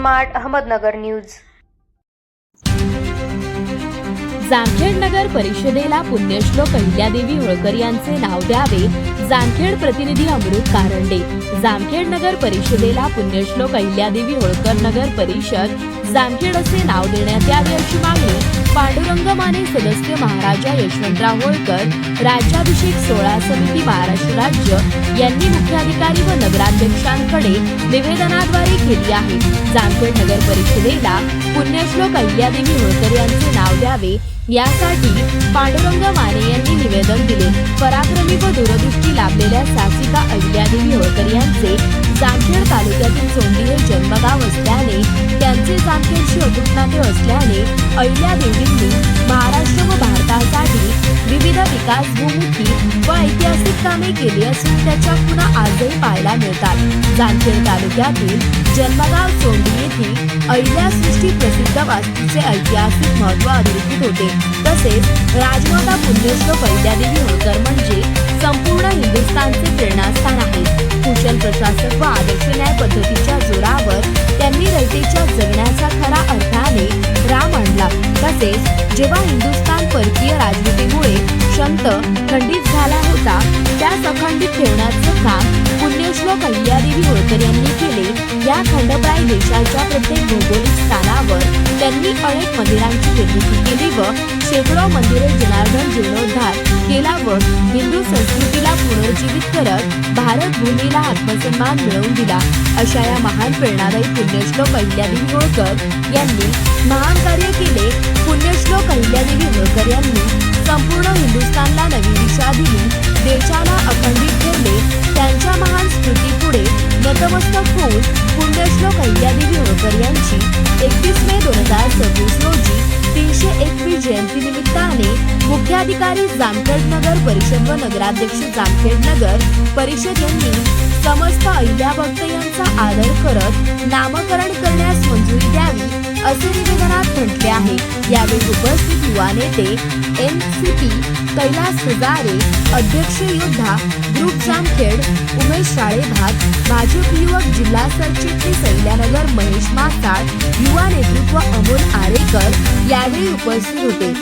Smart Ahmednagar news. Jamkhed नगर परिषदेला पुण्यश्लोक अहिल्यादेवी होळकर यांचे नाव द्यावे। जामखेड प्रतिनिधी अमृत कारंडे। जामखेड नगर परिषदेला पुण्यश्लोक अहिल्यादेवी होळकर नगर परिषद जामखेड असे नाव देण्यात यावे अशी मागणी पांडुरंग माने सदस्य महाराजा यशवंतराव होळकर राज्याभिषेक सोहळा समिती महाराष्ट्र राज्य यांनी मुख्याधिकारी व नगराध्यक्षांकडे निवेदनाद्वारे केली आहे। जामखेड नगर परिषदेला पुण्यश्लोक अहिल्यादेवी होळकर यांचे नाव द्यावे यासाठी पांडुरंग माने यांनी निवेदन दिले। पराक्रमी व दूरदृष्टी लाभलेल्या साहसिका अहिल्यादेवी होळकर यांचे जामखेड तालुक्यातील सोंडी हे जन्मगाव असल्याने त्यांचे जामखेडशी अतूट नाते असल्याने अहिल्यादेवींनी महाराष्ट्र व भारतासाठी विविध विकासभूमुखी व ऐतिहासिक कामे केली असून त्याच्या पुन्हा आजही पाहायला मिळतात। जामखेड तालुक्यातील जन्मगाव सोंडी येथे अहिल्यासृष्टी प्रसिद्ध वास्तूचे ऐतिहासिक महत्त्व अधोरेखित होते। तसेच राजमाता पुण्यश्लोक अहिल्यादेवी होळकर म्हणजे संपूर्ण हिंदुस्थानचे प्रेरणास्थान आहे। कुशल प्रशासक व आदर्श न्याय पद्धतीच्या जोरावर त्यांनी रयतेच्या जगण्याचा खरा अर्थाने राम आणला। तसेच जेव्हा हिंदुस्थान परकीय राजवटीमुळे खंडित झाला होता त्यास अखंडित ठेवण्याचं काम पुण्यश्लोक अहिल्यादेवी होळकर यांनी केले। या खंडप्राय देशाच्या प्रत्येक भौगोलिक स्थानावर त्यांनी अनेक मंदिरांची निर्मिती केली व शेकडो मंदिरे जनार्दन जीर्णोद्धार केला व हिंदू संस्कृतीला पुनर्जीवित करत भारत भूमीला आत्मसन्मान मिळवून दिला। अशा या महान प्रेरणादायी पुण्यश्लोक अहिल्यादेवी होळकर यांनी महान कार्य केले। पुण्यश्लोक अहिल्यादेवी होळकर यांनी संपूर्ण हिंदुस्थानला नवी दिशा दिली, देशाला अखंडित ठेवले। त्यांच्या महान स्मृतीपुढे नतमस्तक होऊन पुण्यश्लोक अहिल्यादेवी होळकर यांची 31 मे 2026 रोजी 301वी जयंती निमित्ताने मुख्याधिकारी जामखेड नगर परिषद व नगराध्यक्ष जामखेड नगर परिषद यांनी समस्त अहिल्या भक्त यांचा आदर करत नामकरण करण्यास मंजुरी द्यावी असे निवेदनात म्हटले आहे। यावेळी उपस्थित युवा नेते NCP कैलास हजारे, अध्यक्ष योद्धा ग्रुप जामखेड उमेश शाळेभाग, भाजप युवक जिल्हा सरचिटणीस अहिल्यानगर महेश मासाळ, युवा नेतृत्व अमोल आरेकर यावेळी उपस्थित होते।